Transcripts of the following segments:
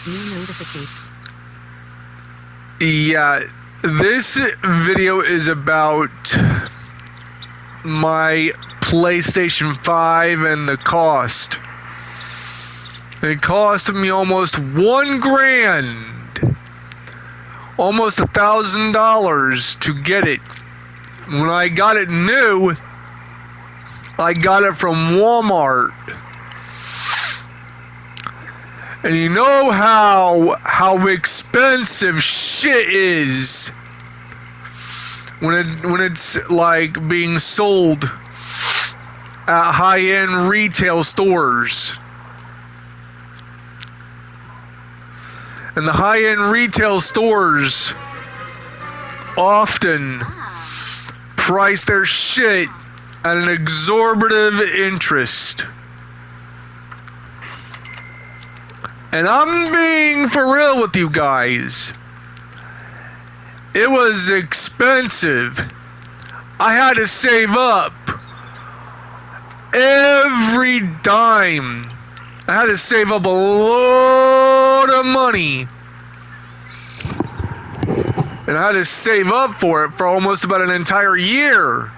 New notification. Yeah, this video is about my PlayStation 5 and the cost. It cost me almost $1,000, almost $1,000 to get it. When I got it new, I got it from Walmart. And you know how expensive shit is when it's like being sold at high-end retail stores. And the high-end retail stores often price their shit at an exorbitant interest. And I'm being for real with you guys. It was expensive. I had to save up every dime. I had to save up a lot of money. And I had to save up for it for almost about an entire year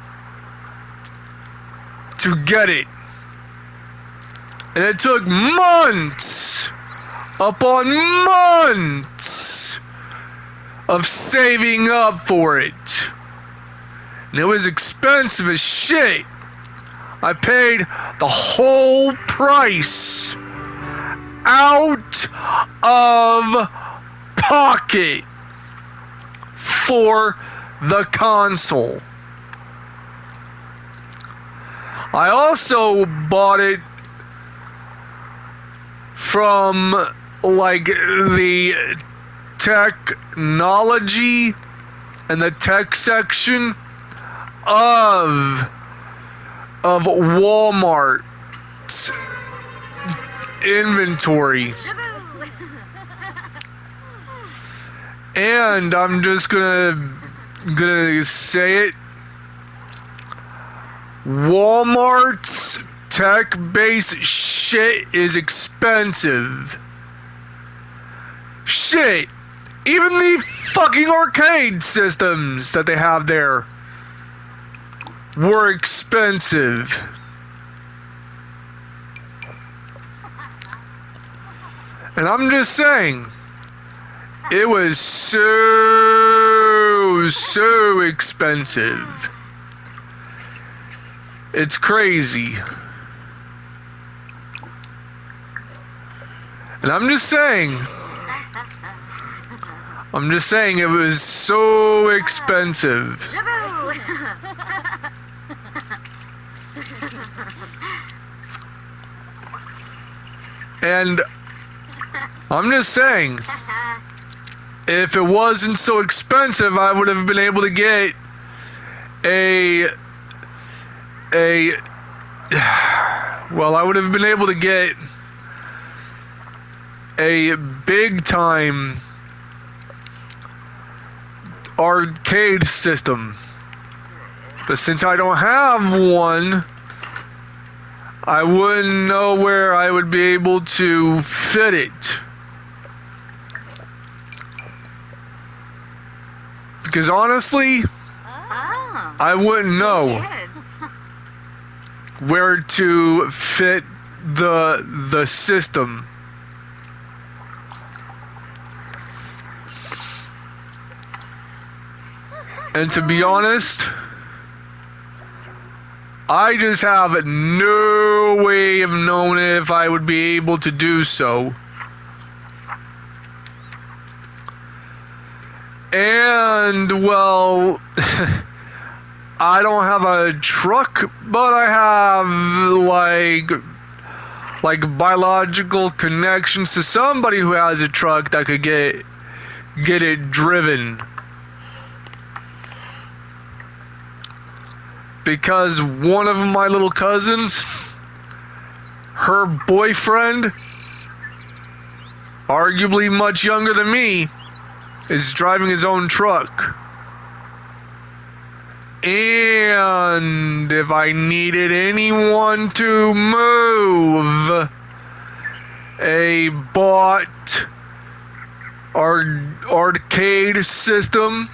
to get it. And it took months upon months of saving up for it. And it was expensive as shit. I paid the whole price out of pocket for the console. I also bought it from like the technology and the tech section of Walmart's inventory. And I'm just gonna say it. Walmart's tech-based shit is expensive. Shit. Even the fucking arcade systems that they have there were expensive. And I'm just saying, it was so expensive. It's crazy. And I'm just saying it was so expensive. And I'm just saying, if it wasn't so expensive, I would have been able to get I would have been able to get a big time arcade system. But since I don't have one, I wouldn't know where I would be able to fit it. Because honestly, I wouldn't know where to fit the system. And to be honest, I just have no way of knowing if I would be able to do so. And, well, I don't have a truck, but I have, like biological connections to somebody who has a truck that could get it driven. Because one of my little cousins, her boyfriend, arguably much younger than me, is driving his own truck. And if I needed anyone to move a bought arcade system,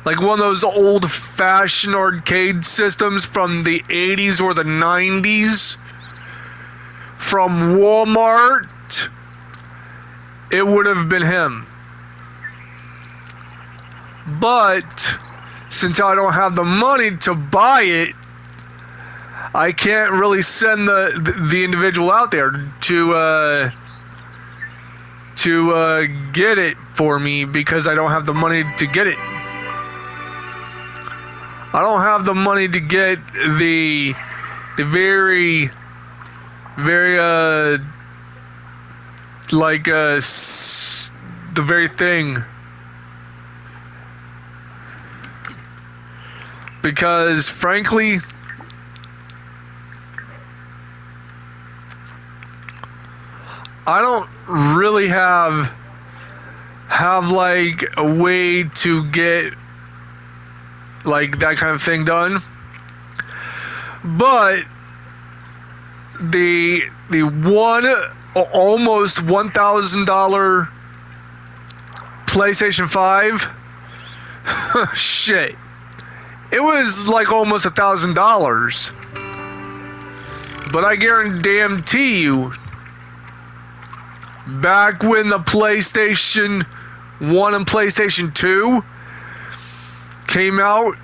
like one of those old-fashioned arcade systems from the 80s or the 90s, from Walmart, it would have been him. But since I don't have the money to buy it, I can't really send the individual out there to get it for me because I don't have the money to get it. I don't have the money to get the very the very thing, because frankly I don't really have like a way to get like that kind of thing done. But the one almost $1,000 PlayStation 5 shit, it was like almost $1,000. But I guarantee you, back when the PlayStation 1 and PlayStation 2 came out,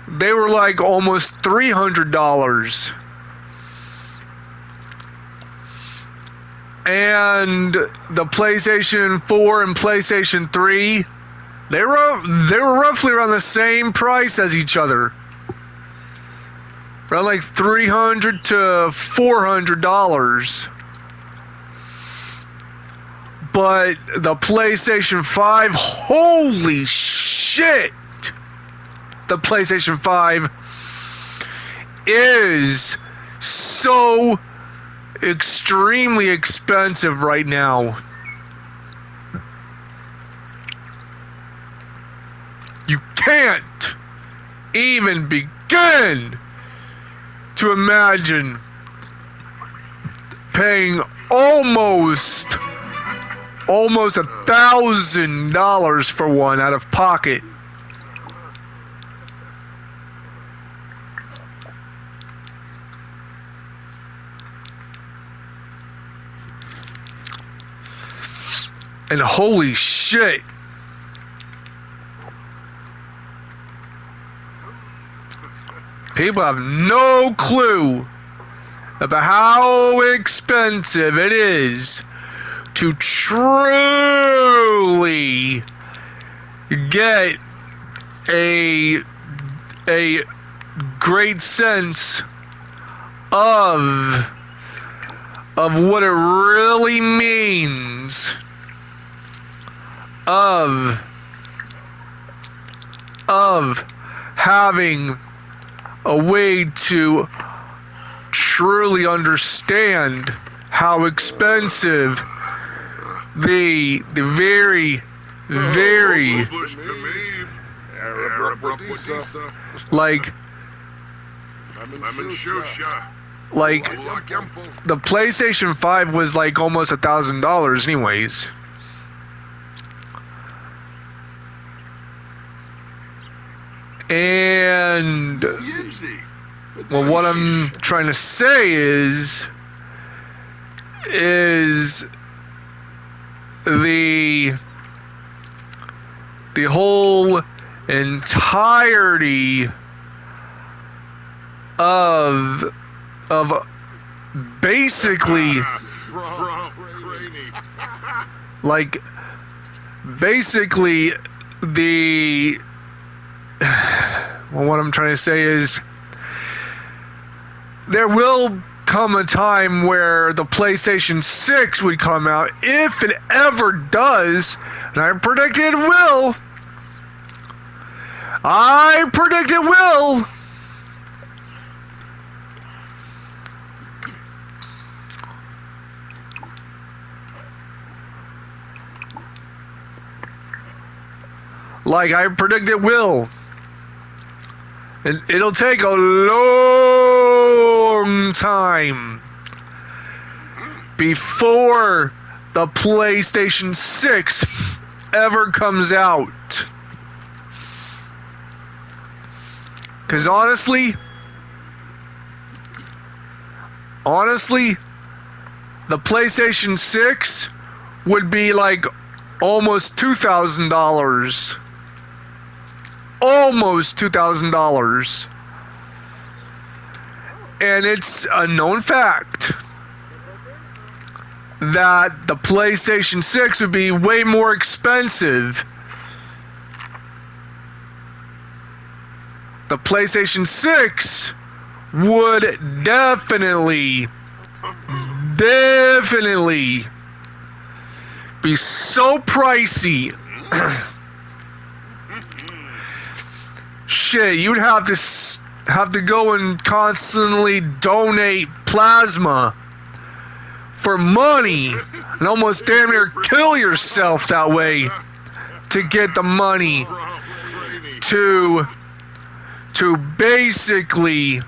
they were like almost $300. And the PlayStation 4 and PlayStation 3, they were roughly around the same price as each other. Around like $300 to $400. But the PlayStation 5, holy shit! The PlayStation 5 is so extremely expensive right now. You can't even begin to imagine paying almost $1,000 for one out of pocket. And holy shit, people have no clue about how expensive it is to truly get a great sense of what it really means of having a way to truly understand how expensive the very like the PlayStation 5 was like almost $1,000 anyways. And well, what I'm trying to say is the whole entirety of basically like basically the well, what I'm trying to say is there will come a time where the PlayStation 6 would come out, if it ever does, and I predict it will. I predict it will. Like I predict it will. And it'll take a long time before the PlayStation 6 ever comes out. Because honestly, the PlayStation 6 would be like almost $2,000. Almost $2,000. And it's a known fact that the PlayStation 6 would be way more expensive. The PlayStation 6 would definitely be so pricey. Shit, you'd have to go and constantly donate plasma for money and almost damn near kill yourself that way to get the money to basically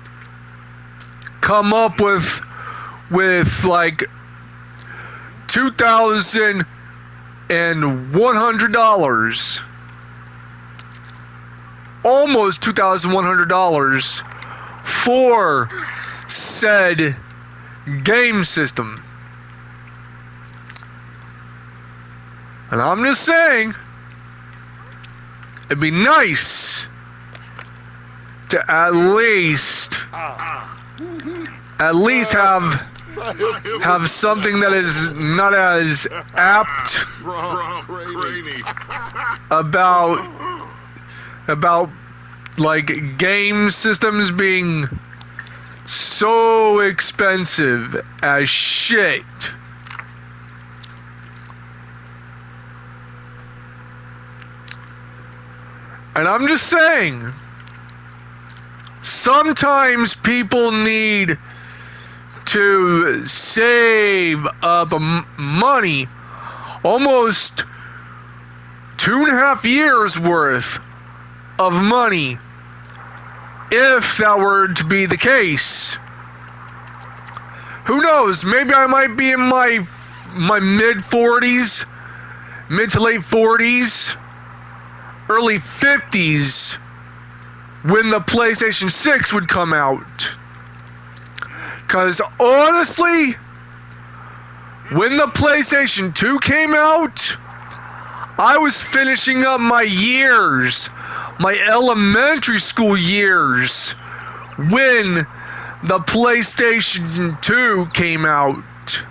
come up with like $2,100, almost $2,100 for said game system. And I'm just saying, it'd be nice to at least have something that is not as apt about like game systems being so expensive as shit. And I'm just saying, sometimes people need to save up money, almost 2.5 years worth of money, if that were to be the case. Who knows? Maybe I might be in my mid-40s, mid to late 40s, early 50s, when the PlayStation 6 would come out. Because honestly, when the PlayStation 2 came out, I was finishing up my years, my elementary school years, when the PlayStation 2 came out.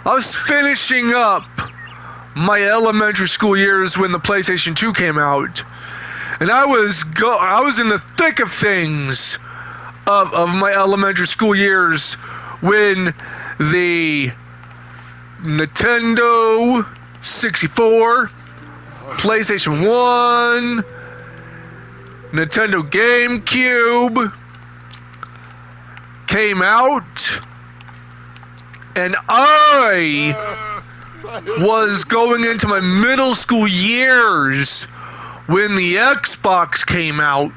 I was finishing up my elementary school years when the PlayStation 2 came out. And I was in the thick of things of my elementary school years when the Nintendo 64, PlayStation 1, Nintendo GameCube came out, and I was going into my middle school years when the Xbox came out,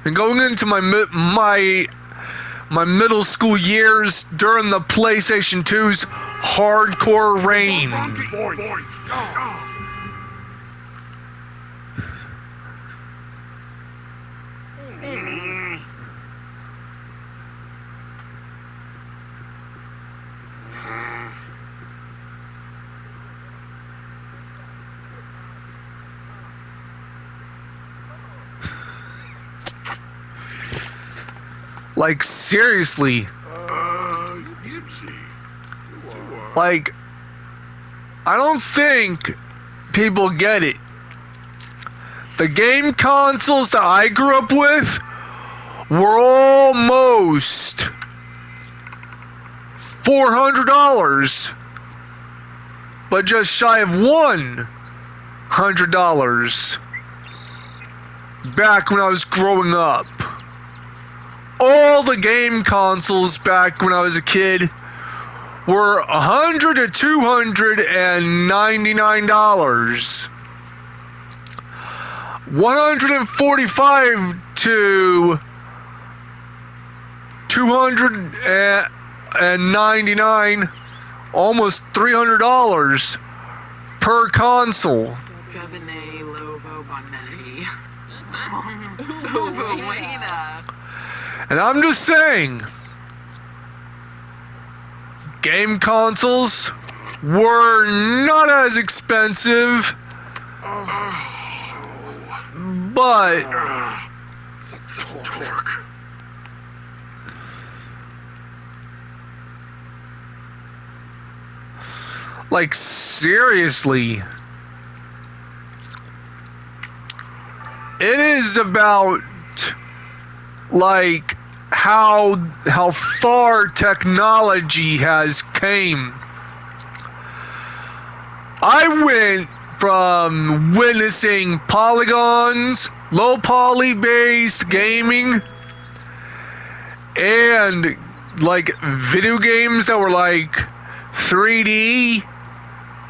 and going into my middle school years during the PlayStation 2's hardcore reign. Like, seriously. Like, I don't think people get it. The game consoles that I grew up with were almost $400, but just shy of $100 back when I was growing up. All the game consoles back when I was a kid were $100 to $299. $145 to $200 $299, almost $300 per console. And I'm just saying, game consoles were not as expensive, but like seriously, it is about like how far technology has came. I went from witnessing polygons, low poly based gaming, and like video games that were like 3D,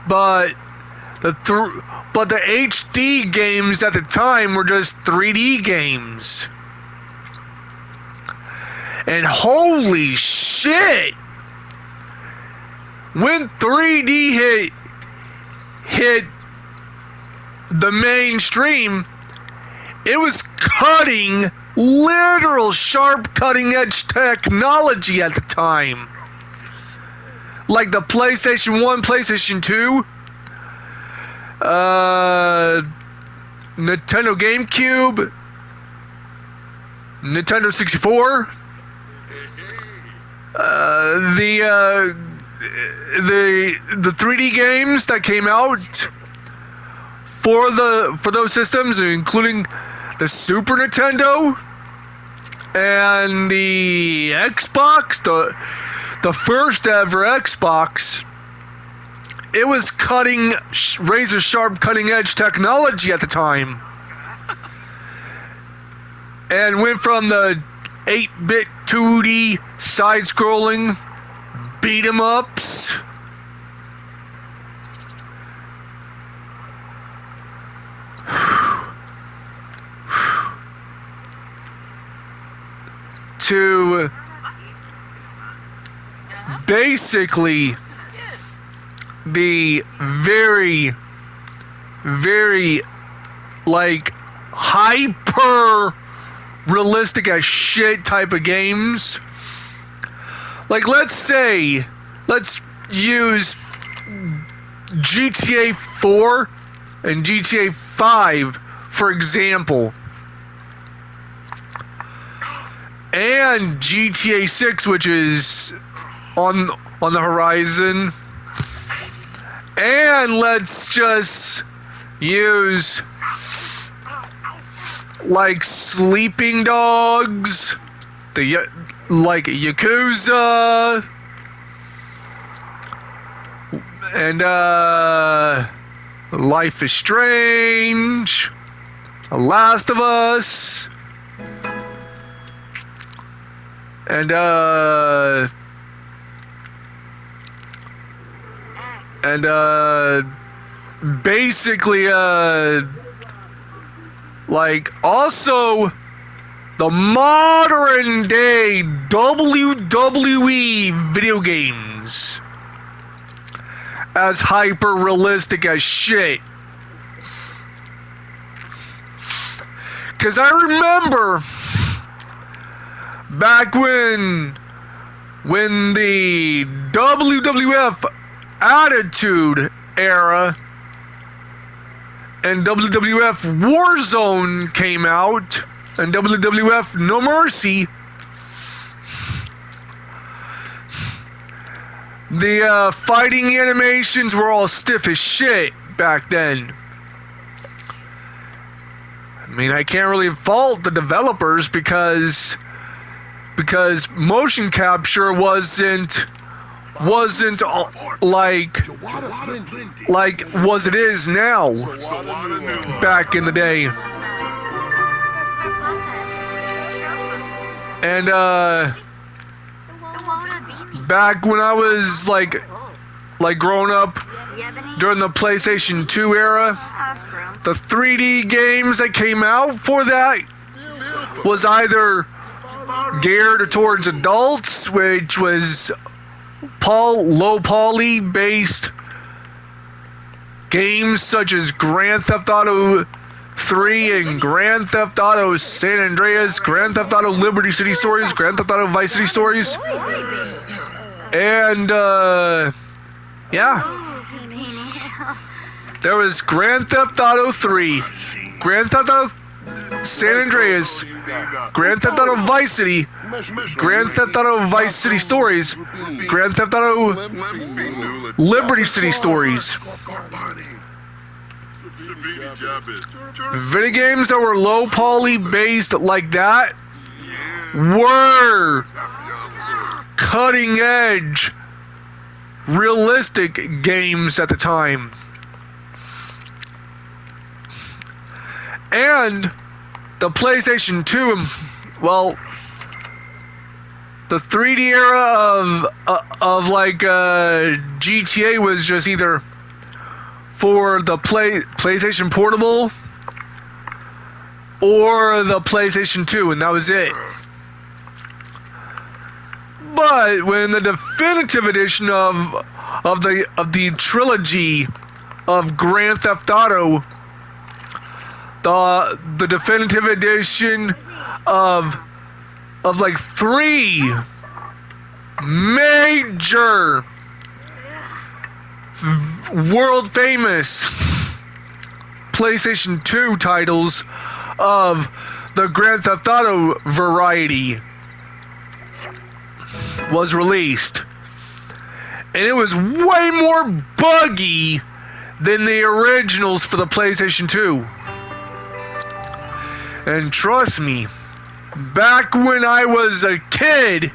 but the HD games at the time were just 3D games. And holy shit, when 3D hit the mainstream, it was cutting, literal sharp cutting edge technology at the time. Like the PlayStation 1, PlayStation 2, Nintendo GameCube, Nintendo 64, the 3D games that came out for those systems, including the Super Nintendo and the Xbox, the first ever Xbox. It was cutting razor sharp cutting edge technology at the time, and went from the 8-bit 2D side-scrolling beat 'em ups to basically the very, very like hyper realistic as shit type of games. Like let's use GTA 4 and GTA 5 for example, and GTA 6, which is on the horizon, and let's just use like Sleeping Dogs, like Yakuza, and Life is Strange, The Last of Us, and basically like also the modern day WWE video games as hyper realistic as shit. Cause I remember back when the WWF Attitude Era and WWF Warzone came out, and WWF No Mercy, the fighting animations were all stiff as shit back then. I mean, I can't really fault the developers because motion capture wasn't like was it is now back in the day. And back when I was like growing up during the PlayStation 2 era, the 3D games that came out for that was either geared towards adults, which was low poly based games such as Grand Theft Auto 3 and Grand Theft Auto San Andreas, Grand Theft Auto Liberty City Stories, Grand Theft Auto Vice City Stories, and yeah. There was Grand Theft Auto 3, Grand Theft Auto San Andreas, Grand Theft Auto Vice City, Grand Theft Auto Vice City Stories, Grand Theft Auto Liberty City Stories. Video games that were low poly based like that were cutting edge, realistic games at the time. And the PlayStation 2, well, the 3D era of like GTA was just either for the PlayStation Portable or the PlayStation 2, and that was it. But when the definitive edition of the trilogy of Grand Theft Auto, the definitive edition of like 3 major world famous PlayStation 2 titles of the Grand Theft Auto variety was released. And it was way more buggy than the originals for the PlayStation 2. And trust me, back when I was a kid,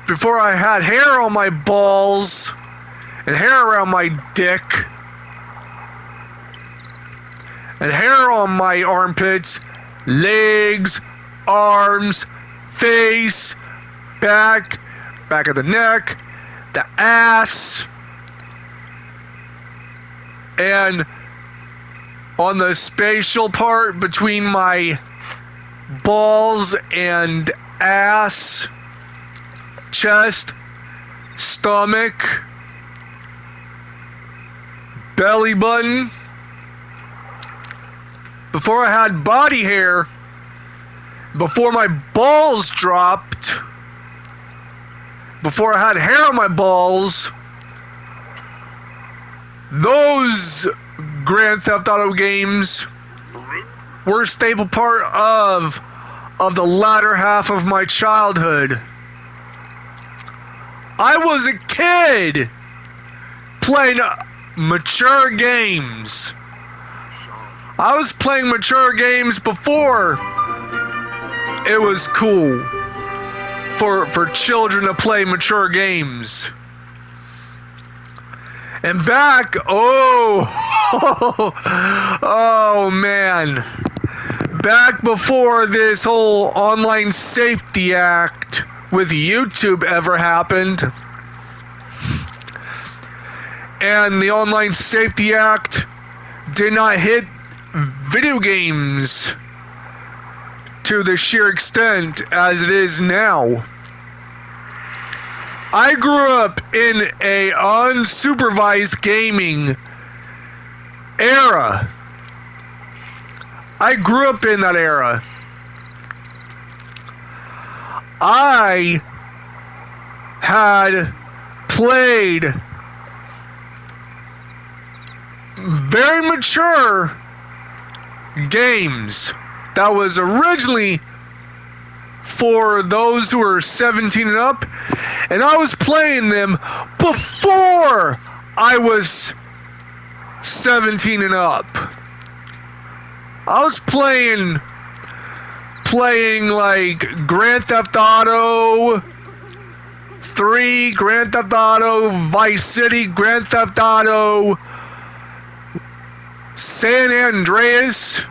before I had hair on my balls and hair around my dick and hair on my armpits, legs, arms, face, back of the neck, the ass, and on the spatial part between my balls and ass, chest, stomach, belly button. Before I had body hair, before my balls dropped, before I had hair on my balls, those Grand Theft Auto games were a staple part of the latter half of my childhood. I was a kid playing mature games. I was playing mature games before it was cool for children to play mature games. And back, oh man, back before this whole Online Safety Act with YouTube ever happened, and the Online Safety Act did not hit video games to the sheer extent as it is now. I grew up in a unsupervised gaming era. I grew up in that era. I had played very mature games that was originally for those who were 17 and up, and I was playing them before I was 17 and up. I was playing like Grand Theft Auto 3, Grand Theft Auto Vice City, Grand Theft Auto San Andreas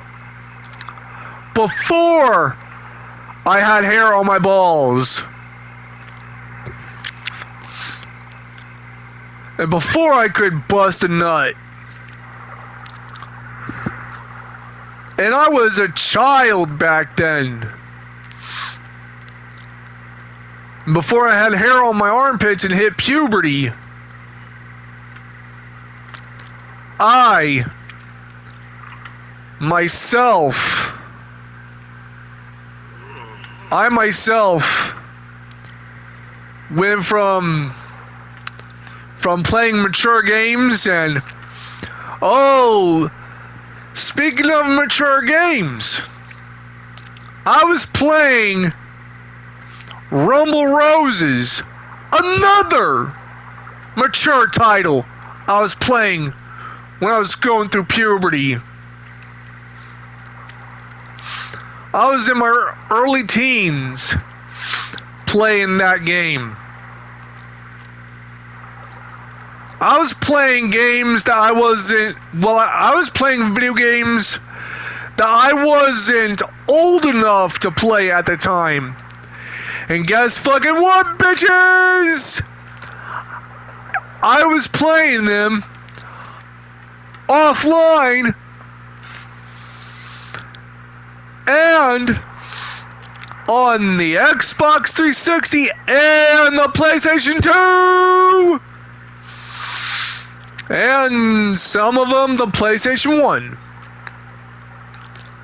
before I had hair on my balls. And before I could bust a nut. And I was a child back then. before I had hair on my armpits and hit puberty, I myself went from playing mature games and, oh, speaking of mature games, I was playing Rumble Roses, another mature title I was playing when I was going through puberty. I was in my early teens playing that game. I was playing games that I was playing video games that I wasn't old enough to play at the time. And guess fucking what, bitches? I was playing them offline and on the Xbox 360 and the PlayStation 2. And some of them the PlayStation 1.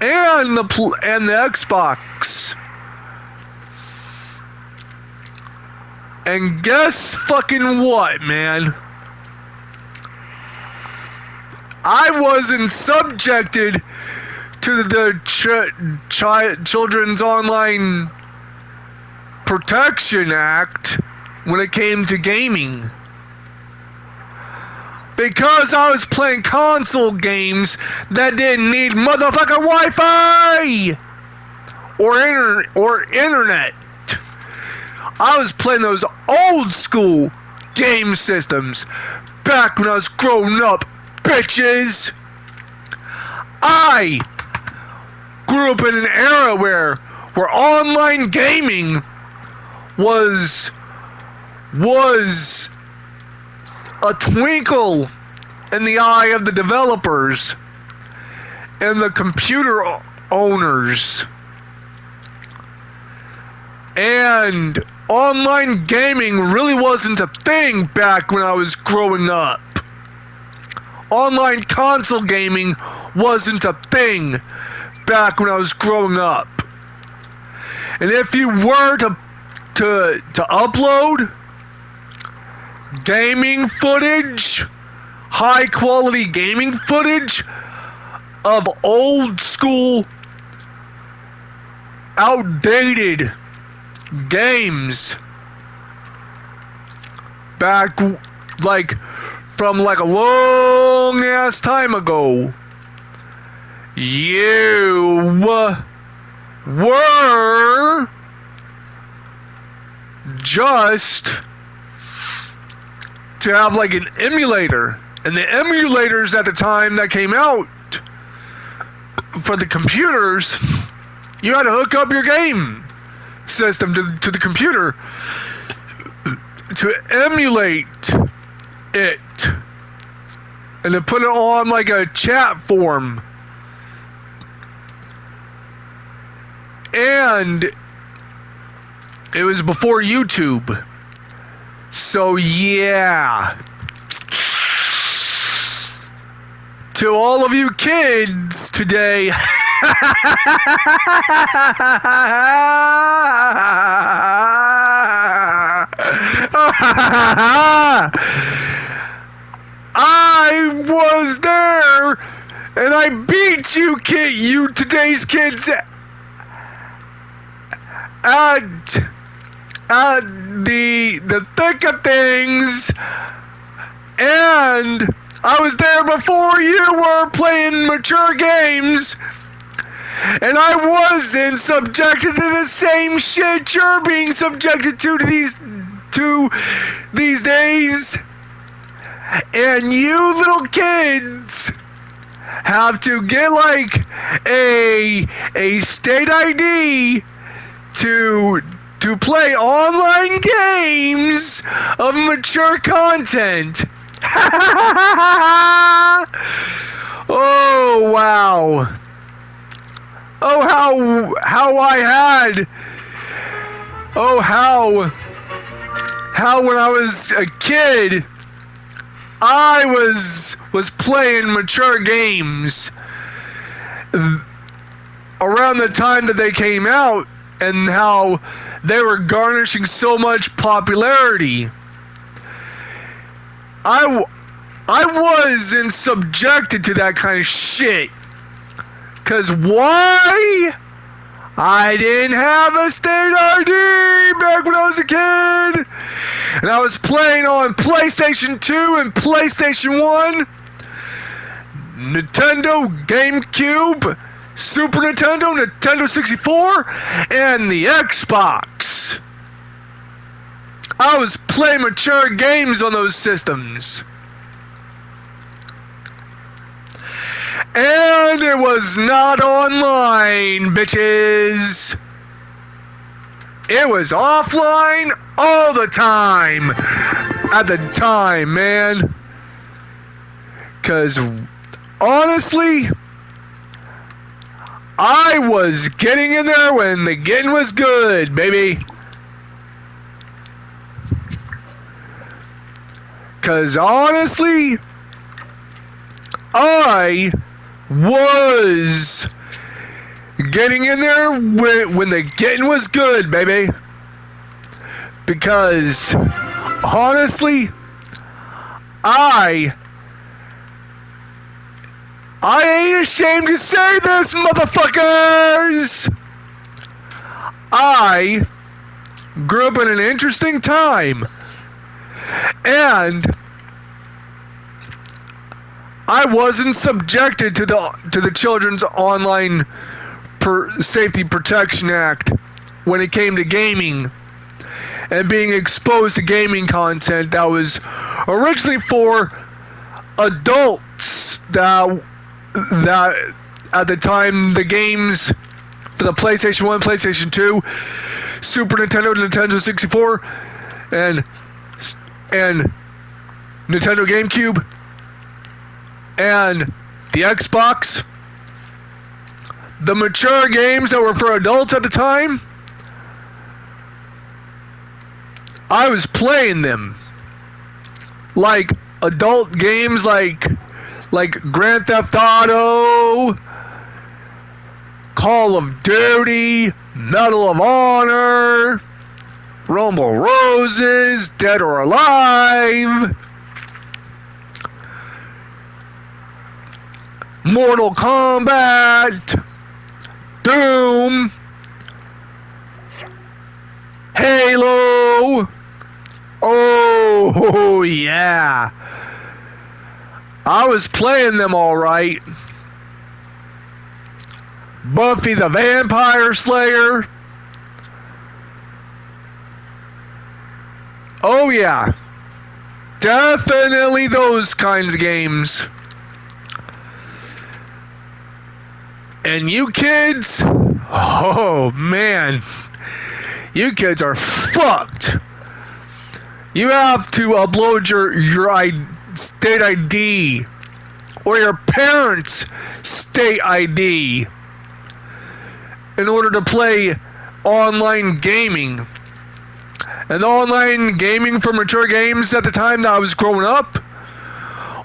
And the Xbox. And guess fucking what, man? I wasn't subjected to the Children's Online Protection Act when it came to gaming. Because I was playing console games that didn't need motherfucking Wi-Fi or internet. I was playing those old school game systems back when I was growing up, bitches. I grew up in an era where online gaming was a twinkle in the eye of the developers and the computer owners. And online gaming really wasn't a thing back when I was growing up. Online console gaming wasn't a thing back when I was growing up. And if you were to upload gaming footage, high quality gaming footage of old school, outdated games back from a long ass time ago, you were just to have an emulator. And the emulators at the time that came out for the computers, you had to hook up your game system to the computer to emulate it and to put it on a chat form. And it was before YouTube. So yeah. To all of you kids today, I was there and I beat you today's kids at the thick of things, and I was there before you were playing mature games, and I wasn't subjected to the same shit you're being subjected to these days. And you little kids have to get a state ID to play online games of mature content. Oh wow. Oh how how when I was a kid, I was playing mature games around the time that they came out, and how they were garnishing so much popularity. I wasn't subjected to that kind of shit. Cause why? I didn't have a state ID back when I was a kid. And I was playing on PlayStation 2 and PlayStation 1, Nintendo GameCube, Super Nintendo, Nintendo 64, and the Xbox. I was playing mature games on those systems. And it was not online, bitches. It was offline all the time. At the time, man. Because honestly, I was getting in there when the getting was good, baby. Because honestly, I was getting in there when the getting was good, baby. Because honestly, I ain't ashamed to say this, motherfuckers. I grew up in an interesting time, and I wasn't subjected to the Children's Online Safety Protection Act when it came to gaming and being exposed to gaming content that was originally for adults. That at the time, the games for the PlayStation 1, PlayStation 2, Super Nintendo, Nintendo 64, and Nintendo GameCube, and the Xbox, the mature games that were for adults at the time, I was playing them. Like adult games like Grand Theft Auto, Call of Duty, Medal of Honor, Rumble Roses, Dead or Alive, Mortal Kombat, Doom, Halo. Oh yeah, I was playing them all right. Buffy the Vampire Slayer. Oh yeah, definitely those kinds of games. And you kids, oh man, you kids are fucked. You have to upload your state ID or your parents' state ID in order to play online gaming. And online gaming for mature games at the time that I was growing up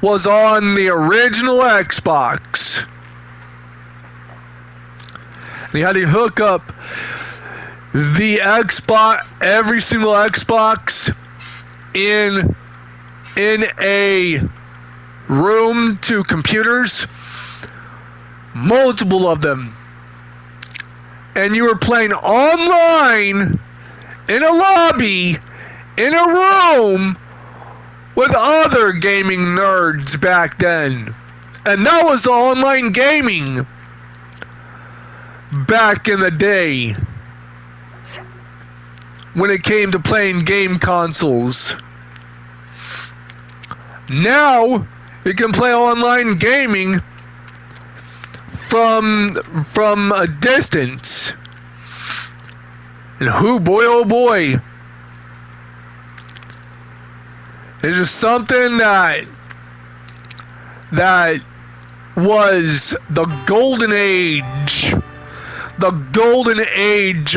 was on the original Xbox. You had to hook up the Xbox, every single Xbox, in a room to computers, multiple of them, and you were playing online in a lobby in a room with other gaming nerds back then. And that was the online gaming back in the day when it came to playing game consoles. Now you can play online gaming from a distance. And boy oh boy, it's just something that was the golden age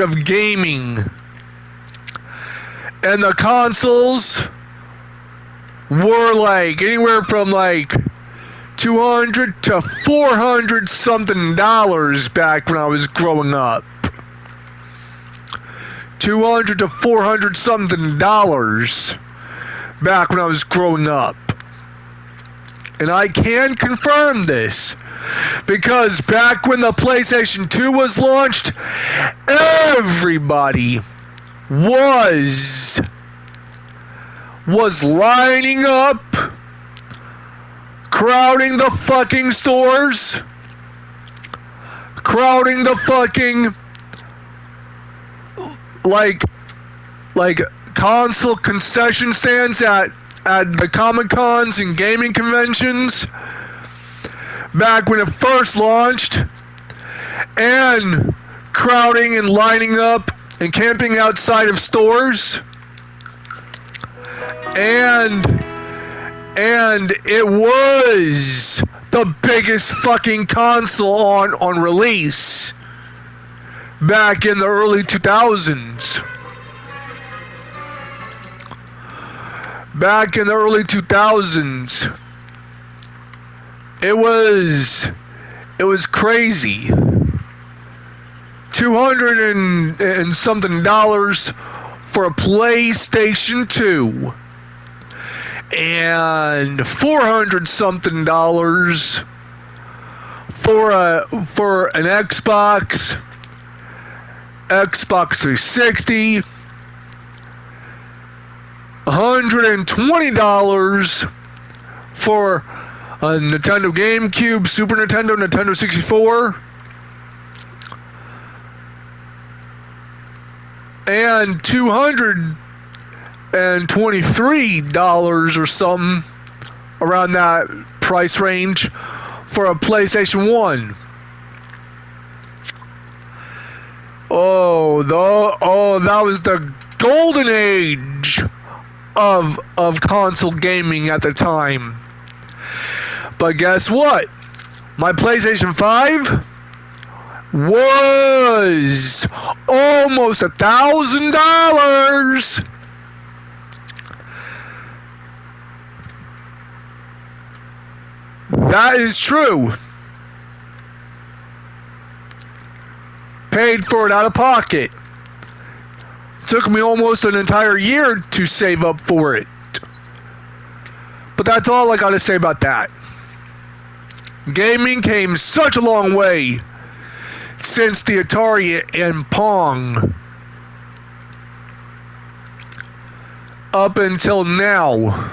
of gaming. And the consoles were like anywhere from like $200 to $400 something back when I was growing up. $200 to $400 something back when I was growing up. And I can confirm this because back when the PlayStation 2 was launched, everybody was lining up, crowding the fucking stores, crowding the fucking like console concession stands at the Comic-Cons and gaming conventions back when it first launched, and crowding and lining up and camping outside of stores. And it was the biggest fucking console on release back in the early 2000s. Back in the early 2000s, it was crazy. $200 and something for a PlayStation 2, and $400 something for an Xbox 360. $120 for a Nintendo GameCube, Super Nintendo, Nintendo 64, and $223 or something around that price range for a PlayStation 1. That was the golden age of console gaming at the time. But guess what? My PlayStation 5 was almost $1,000. That is true. Paid for it out of pocket. Took me almost an entire year to save up for it. But that's all I gotta say about that. Gaming came such a long way since the Atari and Pong up until now.